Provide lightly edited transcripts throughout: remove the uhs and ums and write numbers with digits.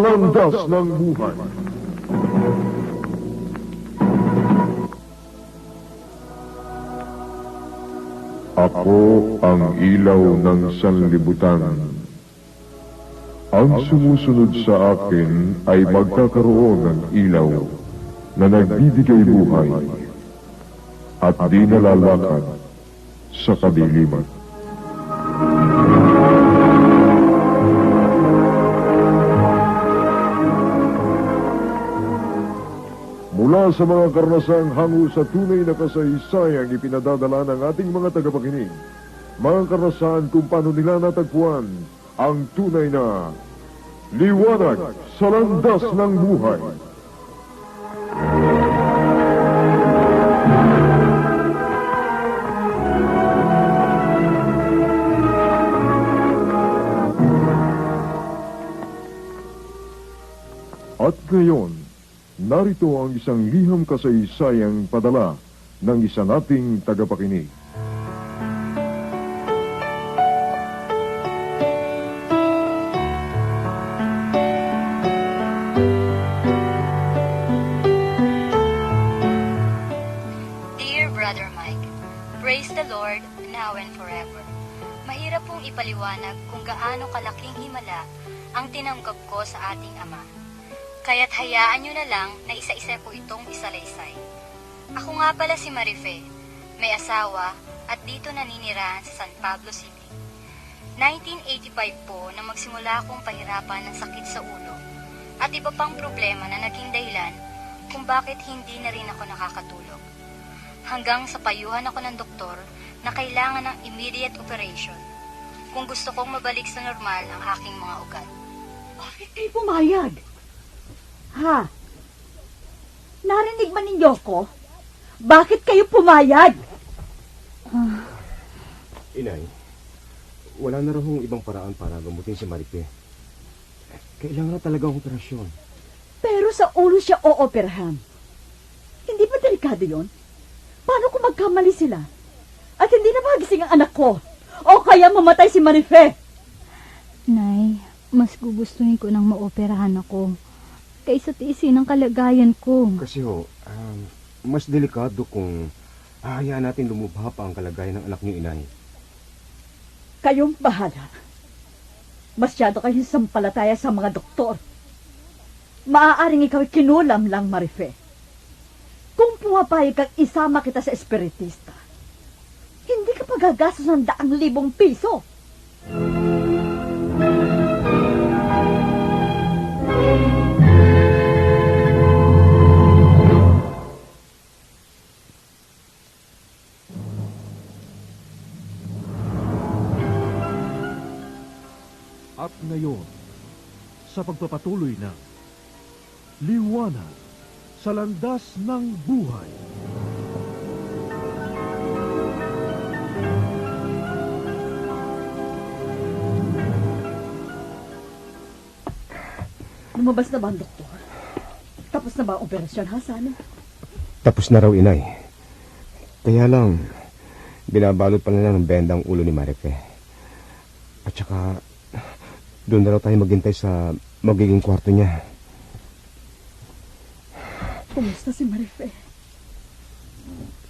landas ng buhay. Ako ang ilaw ng sanlibutan. Ang sumusunod sa akin ay magkakaroon ng ilaw na nagbibigay buhay at di nalalakad sa kadiliman. Mula sa mga karnasang hango sa tunay na kasaysayang ipinadadala ng ating mga tagapakinig, mga karnasan kung paano nila natagpuan ang tunay na liwanag sa landas ng buhay. At ngayon, narito ang isang liham kasaysayang padala ng isa nating tagapakinig. Dear Brother Mike, praise the Lord now and forever. Mahirap pong ipaliwanag kung gaano kalaking himala ang tinanggap ko sa ating Ama. Kaya't hayaan nyo na lang na isa-isa ko itong isalaysay. Ako nga pala si Marife, may asawa at dito naninirahan sa San Pablo City. 1985 po nang magsimula akong pahirapan ng sakit sa ulo at iba pang problema na naging dahilan kung bakit hindi na rin ako nakakatulog. Hanggang sa payuhan ako ng doktor na kailangan ng immediate operation kung gusto kong mabalik sa normal ang aking mga ugat. Bakit kayo pumayag? Ha? Narinig man ninyo ko? Bakit kayo pumayag? Inay, wala na rahong ibang paraan para gamutin si Marife. Kailangan na talaga ang operasyon. Pero sa ulo siya ooperahan. Hindi ba delikado yon? Paano kung magkamali sila? At hindi na magising ang anak ko? O kaya mamatay si Marife? Nay, mas gugustuhin ko nang maoperahan ako kaysa tiisin ang kalagayan ko. Kasi mas delikado kung ahayaan natin lumubha pa ang kalagayan ng anak niyo, Inay. Kayong bahala. Masyado kayong sampalataya sa mga doktor. Maaaring ikaw kinulam lang, Marife. Kung pumapayag kang isama kita sa espiritista, hindi ka pagagastos ng 100,000 piso. At ngayon, sa pagpapatuloy ng liwanag sa landas ng buhay. Lumabas na ba ang doktor? Tapos na ba ang operasyon, ha, Sana? Tapos na raw, Inay. Kaya lang, binabalot pa nila ng benda ang ulo ni Marife. At saka, doon na raw tayo maghintay sa magiging kwarto niya. Kumusta si Marife?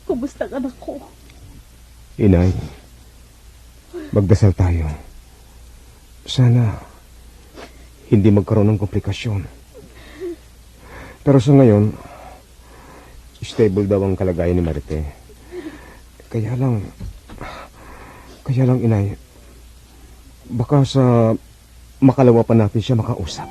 Kumusta ang anak ko? Inay, magdasal tayo. Sana, hindi magkaroon ng komplikasyon. Pero sa ngayon, stable daw ang kalagayan ni Marife. Kaya lang, Inay, baka sa makalawa pa natin siya makausap.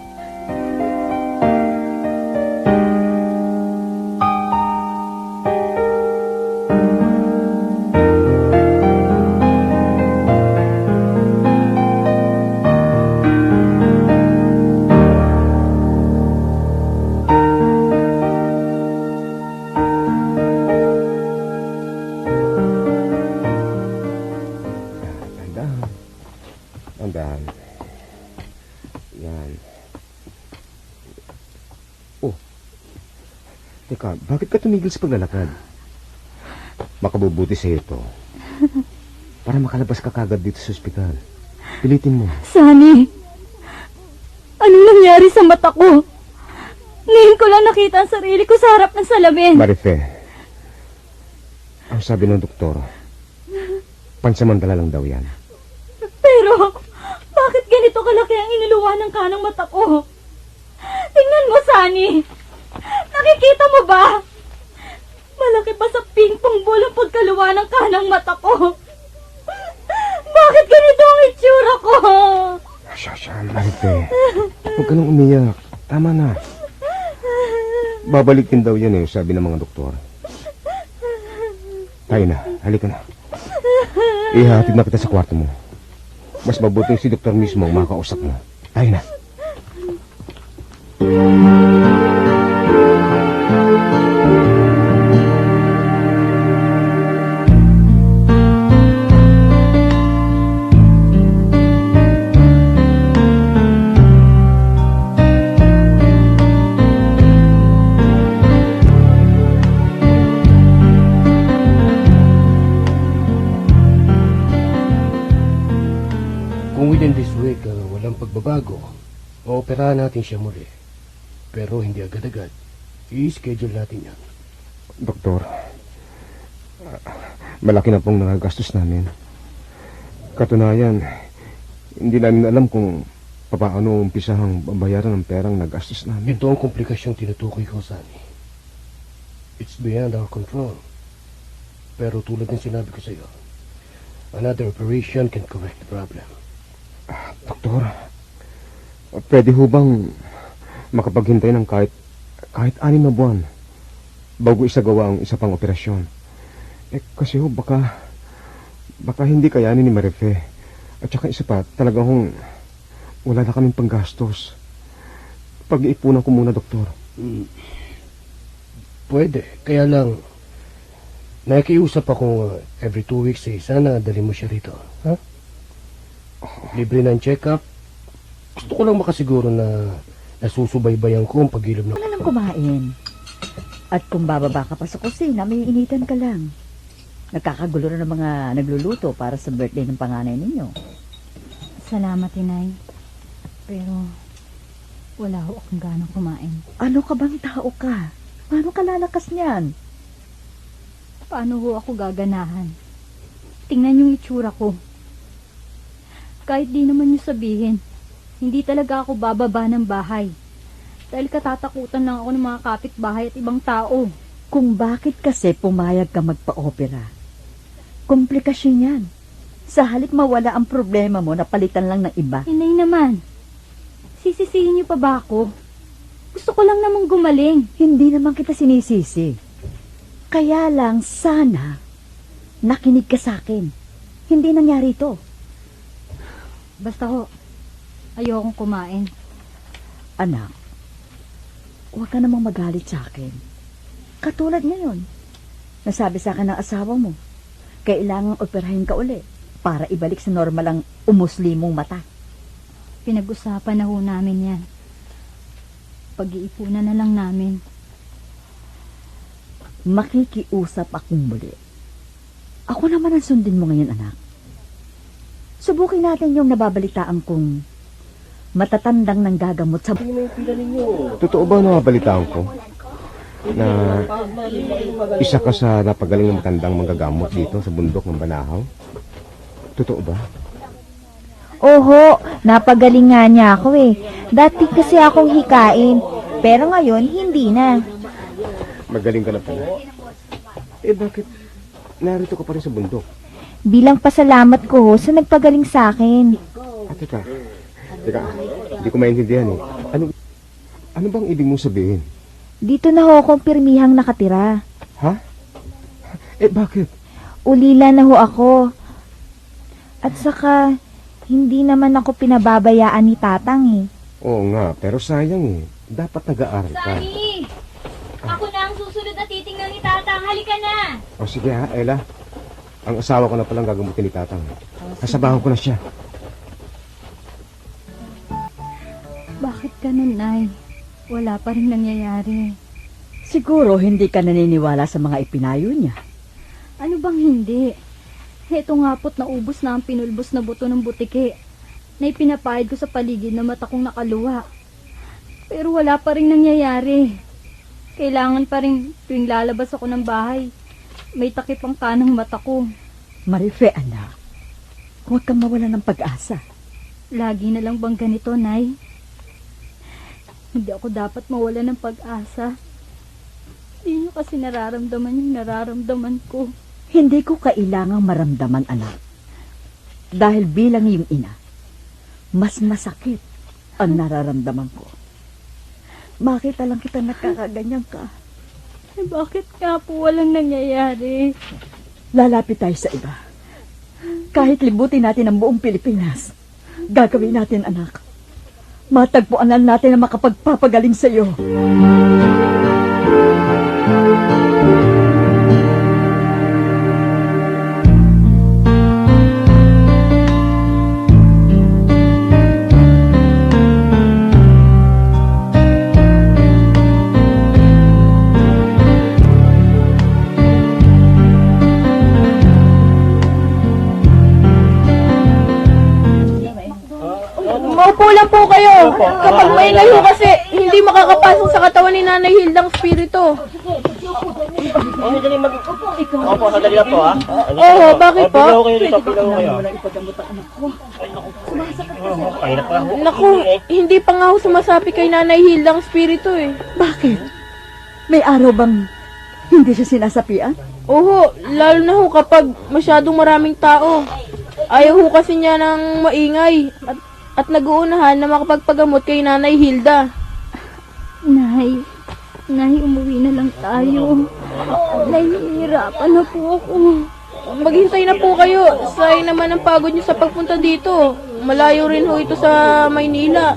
Tandaan. Yan. Oh. Teka, bakit ka tumigil sa paglalakad? Makabubuti sa ito. Para makalabas ka kagad dito sa ospital. Pilitin mo. Sunny, Anong nangyari sa mata ko? Ngayon ko lang nakita ang sarili ko sa harap ng salamin. Marife, ang sabi ng doktor, pansamantala lang daw yan. Pero, bakit ganito kalaki ang iniluwa ng kanang mata ko? Tingnan mo, Sunny. Nakikita mo ba? Malaki pa sa ping-pong ball ang pagkaluwa ng kanang mata ko. Bakit ganito ang itsura ko? Siya, Marife. Huwag ka nang umiyak. Tama na. Babalik din daw yan sabi ng mga doktor. Tayo na, halika na. Ihatid na kita sa kwarto mo. Mas mabuting si doktor mismo ang makakausap mo. Tayo na. Kung within this week walang pagbabago, ooperahan natin siya muli. Pero hindi agad-agad. I-schedule natin yan. Doktor, malaki na pong nagagastos namin. Katunayan, hindi namin alam kung paano umpisahang babayaran ng perang nagastos namin. Ito ang komplikasyong tinutukoy ko, Sunny. It's beyond our control. Pero tulad ng sinabi ko sa iyo, another operation can correct the problem. Doktor, pwede ho bang makapaghintay ng kahit 6 na buwan bago isagawa ang isa pang operasyon? Kasi ho, baka hindi kayanin ni Marife. At saka isa pa, talagang wala na kaming panggastos. Pag-iipunan ko muna, doktor. Pwede. Kaya lang, nakikiusap ako every 2 weeks sana dali mo siya rito. Ha? Libre ng check-up. Gusto ko lang makasiguro na nasusubaybayan ko ang pag-ilom ng... Wala lang kumain. At kung bababa ka pa sa kusina, may initan ka lang. Nagkakagulo na ng mga nagluluto para sa birthday ng panganay ninyo. Salamat, Inay. Pero, wala ho akong ganang kumain. Ano ka bang tao ka? Paano ka lalakas niyan? Paano ho ako gaganahan? Tingnan yung itsura ko. Kahit di naman nyo sabihin, hindi talaga ako bababa ng bahay. Dahil katatakutan lang ako ng mga kapitbahay at ibang tao. Kung bakit kasi pumayag ka magpa-opera? Komplikasyon yan. Sa halip mawala ang problema mo, napalitan lang ng iba. Inay naman, sisisihin niyo pa ba ako? Gusto ko lang namang gumaling. Hindi naman kita sinisisi. Kaya lang, sana, nakinig ka sa akin. Hindi nangyari ito. Basta ho, ayokong kumain. Anak, huwag ka namang magalit sa akin. Katulad ngayon, nasabi sa akin ng asawa mo, kailangang operahin ka uli para ibalik sa normal ang umusli mong mata. Pinag-usapan na ho namin yan. Pag-iipunan na lang namin. Makikiusap akong muli. Ako naman ang sundin mo ngayon, anak. Subukin natin yung nababalitaan kong matatandang nanggagamot sa... Totoo ba nababalitaan ko na isa ka sa napagaling ng matandang manggagamot dito sa bundok ng Banahaw? Totoo ba? Oho, napagaling nga niya ako eh. Dati kasi akong hikain, pero ngayon hindi na. Magaling ka na pala. Bakit narito ka pa rin sa bundok? Bilang pasalamat ko sa nagpagaling sa akin. Teka, hindi ko maintindihan eh. Ano bang ibig mong sabihin? Dito na ho akong pirmihang nakatira. Ha? Bakit? Ulila na ho ako. At saka, hindi naman ako pinababayaan ni Tatang eh. Oo nga, pero sayang eh. Dapat nag-aaral ka. Sunny! Ako na ang susunod na titingnan ni Tatang. Halika na! O sige ha, Ella. Ang asawa ko na palang gagamutin ni Tatang. Kasabahan ko na siya. Bakit ganun, Nay? Wala pa rin nangyayari. Siguro hindi ka naniniwala sa mga ipinayo niya. Ano bang hindi? Heto nga po't naubos na ang pinulbos na buto ng butike na ipinapahid ko sa paligid na mata kong nakaluwa. Pero wala pa rin nangyayari. Kailangan pa rin tuwing lalabas ako ng bahay, may takip ang kanang mata ko. Marife, anak, huwag kang mawala ng pag-asa. Lagi na lang bang ganito, Nay? Hindi ako dapat mawala ng pag-asa. Hindi niyo kasi nararamdaman yung nararamdaman ko. Hindi ko kailangang maramdaman, anak. Dahil bilang iyong ina, mas masakit ang nararamdaman ko. Makita lang kita nakakaganyan ka. Eh, bakit nga po walang nangyayari? Lalapit tayo sa iba. Kahit libutin natin ang buong Pilipinas, gagawin natin, anak. Matagpuan lang natin ang makapagpapagaling sa iyo. Maupo lang po kayo. Kapag maingay ho kasi, hindi makakapasok sa katawan ni Nanay Hildang spirito. Opo, sandali lang po ha. Oo, bakit po? Pilaw kayo dito, pilaw kayo. Naku, hindi pa nga ho sumasapi kay Nanay Hildang spirito eh. Bakit? May araw bang hindi siya sinasapian? Oo, lalo na ho kapag masyadong maraming tao. Ayaw ho kasi niya ng maingay at nag-uunahan na makapagpagamot kay Nanay Hilda. Nay, umuwi na lang tayo. Nahihirapan na po ako. Maghintay na po kayo. Sayang naman ang pagod niyo sa pagpunta dito. Malayo rin ho ito sa Maynila.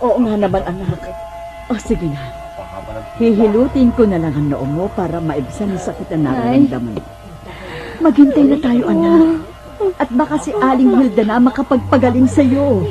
Oo nga naman, anak. O sige na. Hihilutin ko na lang ang noo mo para maibsan ang sakit na nararamdaman. Maghintay na tayo, anak. At baka si Aling Hilda na makapagpagaling sa iyo.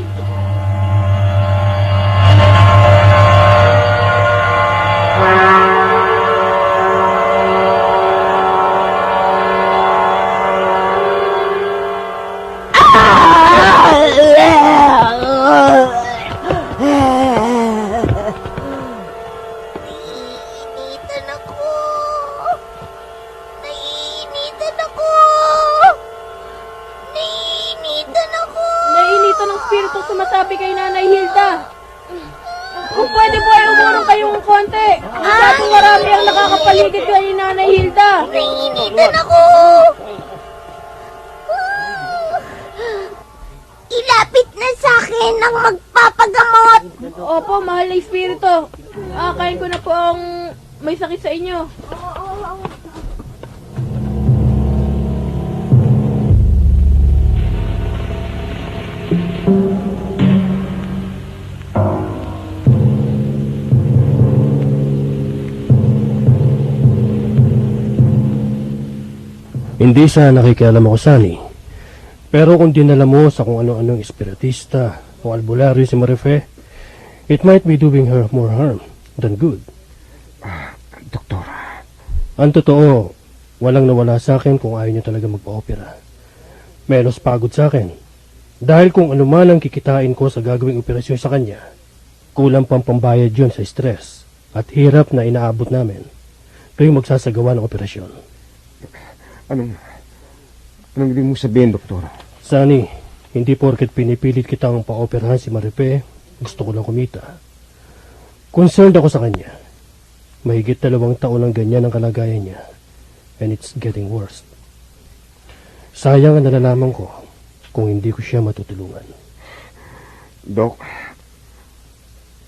Nainitan ng spirito sumasabi kay Nanay Hilda. Kung pwede po ay umurong kayong konti. Masyadong marami ang nakakapaligid kay Nanay Hilda. Nainitan ako! Ilapit na sa akin ang magpapagamot! Opo, mahal na espiritu. Akain ko na po ang may sakit sa inyo. Hindi sa nakikialam ako, Sunny. Pero kung dinala mo sa kung ano-anong espiritista o albularyo si Marife, it might be doing her more harm than good. Doktor, Ang totoo, walang nawala sa akin kung ayaw niyo talaga magpa-opera. Menos pagod sa akin. Dahil kung ano man ang kikitain ko sa gagawing operasyon sa kanya, kulang pang pambayad yun sa stress at hirap na inaabot namin tuwing magsasagawa ng operasyon. anong ibig mo sabihin, doktor? Sunny, hindi porket pinipilit kitang pa-operahan si Marife, gusto ko lang kumita. Concerned ako sa kanya. Mahigit 2 taon ang ganyan ang kalagayan niya. And it's getting worse. Sayang ang nalalaman ko kung hindi ko siya matutulungan. Dok,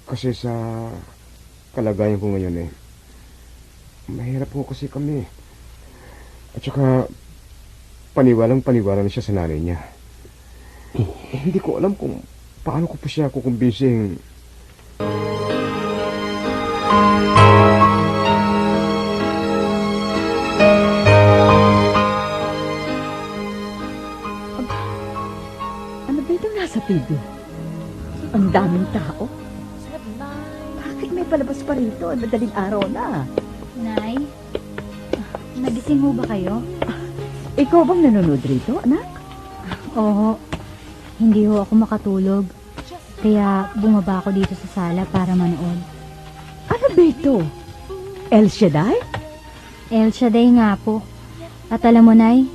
kasi sa kalagayan ko ngayon mahirap po kasi kami. At saka, paniwalang-paniwala na siya sa nanay niya. Hindi ko alam kung paano ko pa siya kukumbising. Ano ba itong nasa TV? Ang daming tao. Bakit may palabas pa rito? Madaling araw na. Nay, nagising ho ba kayo? Ikaw bang nanonood rito, anak? Oo, hindi ho ako makatulog. Kaya bumaba ako dito sa sala para manood. Ano ba ito? El Shaddai? El Shaddai nga po. At alam mo, Nay,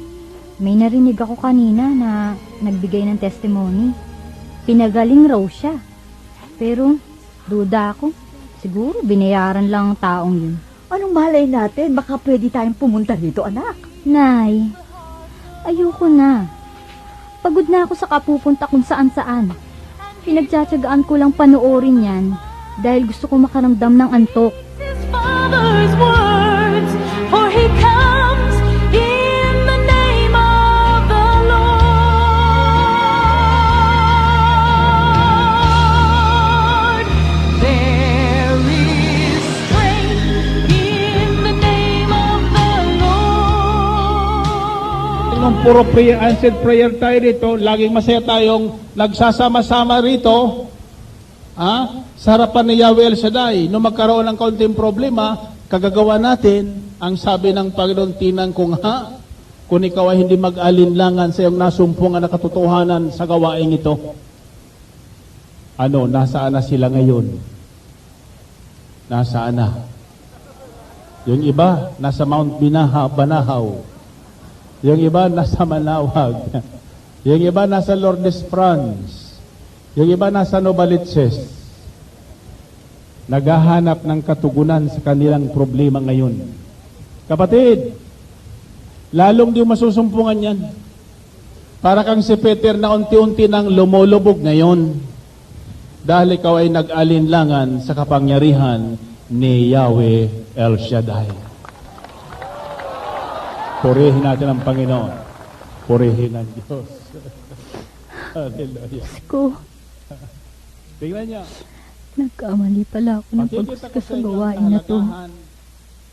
may narinig ako kanina na nagbigay ng testimony. Pinagaling raw siya. Pero, duda ako. Siguro, binayaran lang ang taong yun. Anong malay natin? Baka pwede tayong pumunta rito, anak. Nay, ayoko na. Pagod na ako sa kapupunta kung saan-saan. Pinagtsatsagaan ko lang panoorin yan dahil gusto ko makaramdam ng antok. His Father's words, for he comes in the name of the Lord. There is strength in the name of the Lord. Kung puro answered prayer tayo dito, laging masaya tayong nagsasama-sama rito, sa harapan ni Yahweh El Shaddai. Nung magkaroon ng kaunting problema, kagagawa natin, ang sabi ng Panginoon, tinang kung kung ikaw ay hindi mag-alinlangan sa iyong nasumpungan na katotohanan sa gawaing ito. Nasaan na sila ngayon? Nasaan na? Yung iba, nasa Mount Banahaw. Yung iba, nasa Manawag. Yung iba, nasa Lourdes, France. Yung iba, nasa Novaliches. Naghahanap ng katugunan sa kanilang problema ngayon. Kapatid, lalong di masusumpungan yan. Para kang si Peter na unti-unti nang lumulubog ngayon. Dahil ikaw ay nag-alinlangan sa kapangyarihan ni Yahweh El Shaddai. Purihin natin ang Panginoon. Purihin ang Diyos. Hallelujah. Ko, Tingnan niyo. nagkamali pala ako ng paggusto sa gawain na to.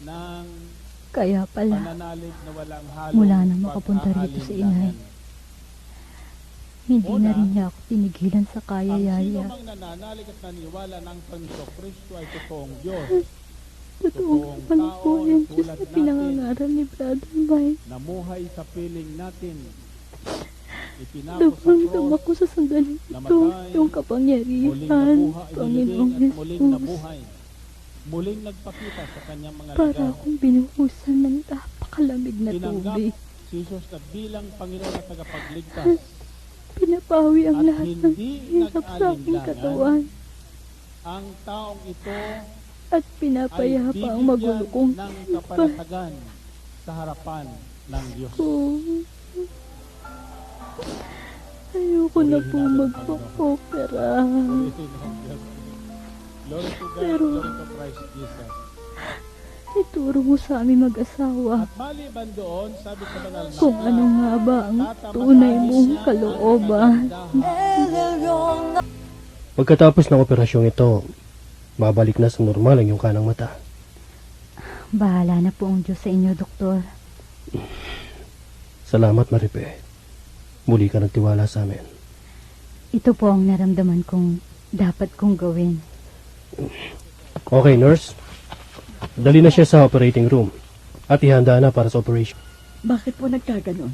Ng Kaya pala, pananalig na walang halong mula na makapunta rito sa inay, hindi na rin niya ako tinigilan sa Ang sino kaya-yaya. mang nananalig at naniwala ng Panginoon Kristo ay totoong Diyos. Totoo pala po yung Diyos na pinangangaral ni Brother Mike. Namuhay sa piling natin. Itinapos sa Damang-dam cross, ako sa sandaling ito, namatay, yung muling kapangyarihan, nabuhay, Panginoong inilibing at muling Jesus. nabuhay. Muling nagpakita sa kanyang mga Para ligaw. akong binuhusan ng napakalamig na Tinanggap tubig. si Jesus na bilang Panginoon at tagapagligtas. Pinapawi ang At lahat ng hindi hirap sa aking nag-alinlangan. katawan Ang taong ito at ay pinapayapa ang bibigyan magulo kong ng isipan kapanatagan sa harapan ng Diyos. ko. Ayoko na po magpa-opera. Glory to God, Pero- glory to Christ Jesus. Ituro mo sa aming mag-asawa At maliban doon, sabi sa banal na kung ano nga ba ang tunay mong kalooban. Pagkatapos ng operasyong ito, babalik na sa normal ang iyong kanang mata. Bahala na po ang Diyos sa inyo, Doktor. Salamat, Maripe. Muli ka nagtiwala sa amin. Ito po ang naramdaman kong dapat kong gawin. Okay, nurse. Dali na siya sa operating room at ihanda na para sa operation. Bakit po nagkaganon?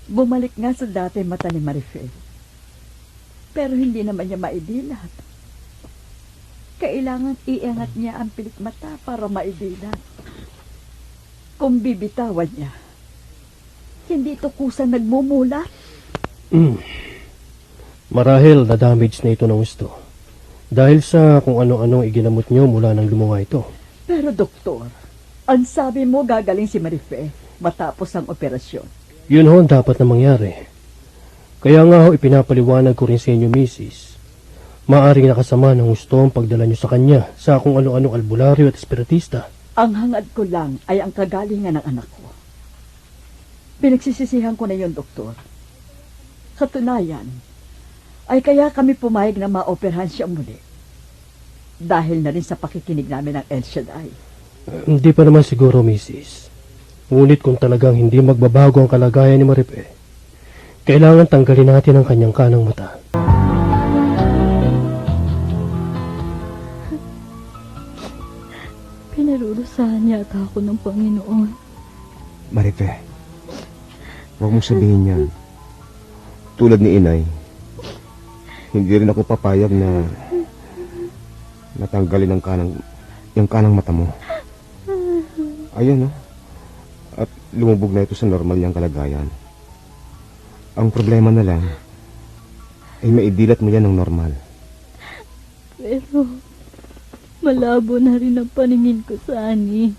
Bumalik nga sa dati mata ni Marife. Pero hindi naman niya maidilat. Kailangan iangat niya ang pilik mata para maidilat. Kung bibitawan niya, hindi ito kusang nagmumulat. Marahil na-damage na ito ng gusto. Dahil sa kung ano-anong iginamot niyo mula nang lumuha ito. Pero doktor, ang sabi mo gagaling si Marife matapos ang operasyon. Yun ho ang dapat na mangyari. Kaya nga ho ipinapaliwanag ko rin sa inyo, Mrs. Maaring nakasama ng gusto ang pagdala niyo sa kanya sa kung ano-anong albularyo at espiritista. Ang hangad ko lang ay ang kagalingan ng anak ko. Pinagsisisihan ko na yun, doktor. Katunayan, ay kaya kami pumayag na maoperahan siya muli. Dahil na rin sa pakikinig namin ng El Shaddai. Hindi pa naman siguro, Mrs. Ngunit kung talagang hindi magbabago ang kalagayan ni Maripe, kailangan tanggalin natin ang kanyang kanang mata. Pinarurusahan yata ako ng Panginoon. Marife, huwag mong sabihin yan. Tulad ni Inay, hindi rin ako papayag na natanggalin yung kanang mata mo. Ayun, no? At lumubog na ito sa normal niyang kalagayan. Ang problema na lang ay maidilat mo yan ng normal. Pero malabo na rin ang paningin ko, Sunny.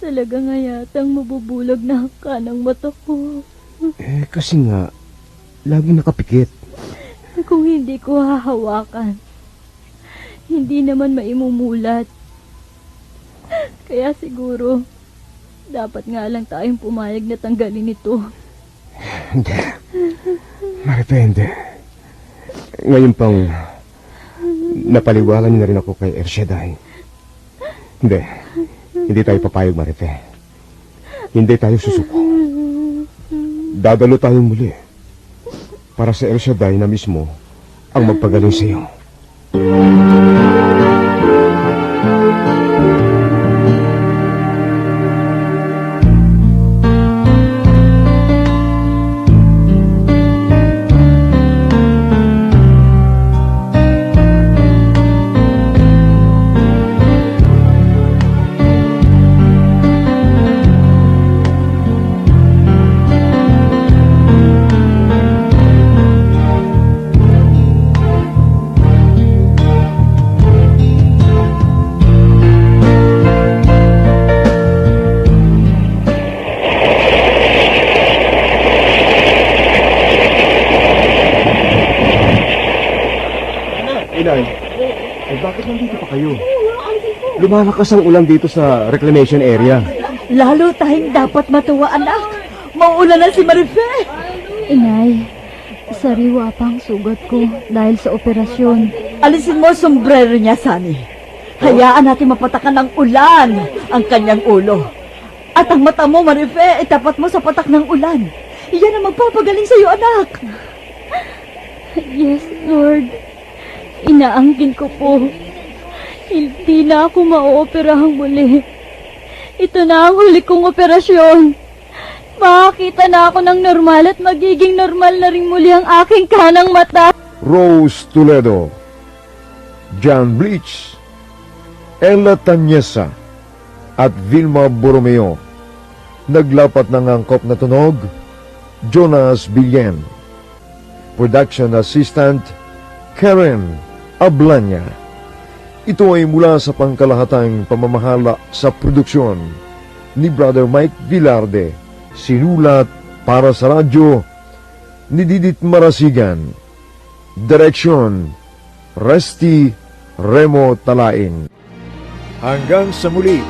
Talaga nga yatang mabubulag na ang kanang mata ko. Kasi nga, laging nakapikit. Kung hindi ko hahawakan, hindi naman maimumulat. Kaya siguro, dapat nga lang tayong pumayag na tanggalin ito. Hindi. Maripende. Ngayon pang napaliwalan niyo na rin ako kay El Shaddai. Hindi tayo papayag, Marife. Hindi tayo susuko. Dadalo tayong muli para sa El Shaddai na mismo ang magpagaling sa iyo. Inay, bakit nandito pa kayo? Lumalakas ang ulan dito sa reclamation area. Lalo tayong dapat matuwa, anak. Maulan na si Marife. Inay, sariwa pa ang sugat ko dahil sa operasyon. Alisin mo ang sombrero niya, Sunny. Hayaan natin mapatakan ng ulan ang kanyang ulo. At ang mata mo, Marife, itapat mo sa patak ng ulan. Iyan ang magpapagaling sa iyo, anak. Yes, Lord. Inaangkin ko po. Hindi na ako ma-ooperahang muli. Ito na ang huli kong operasyon. Makakita na ako ng normal at magiging normal na rin muli ang aking kanang mata. Rose Toledo, John Bleach, Ella Tanyesa, at Vilma Borromeo. Naglapat ng angkop na tunog, Jonas Billen. Production Assistant, Karen Ablanya. Ito ay mula sa pangkalahatang pamamahala sa produksyon ni Brother Mike Villarde. Sinulat para sa radyo ni Didit Marasigan. Direksyon Rusty Remo Talain. Hanggang sa muli,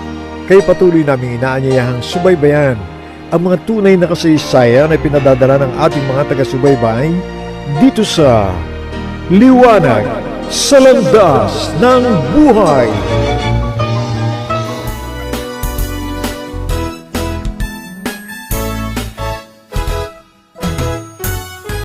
kay patuloy naming inaanyayahang subaybayan ang mga tunay na kasaysayan na pinadadala ng ating mga taga-subaybay dito sa Liwanag sa Landas ng Buhay.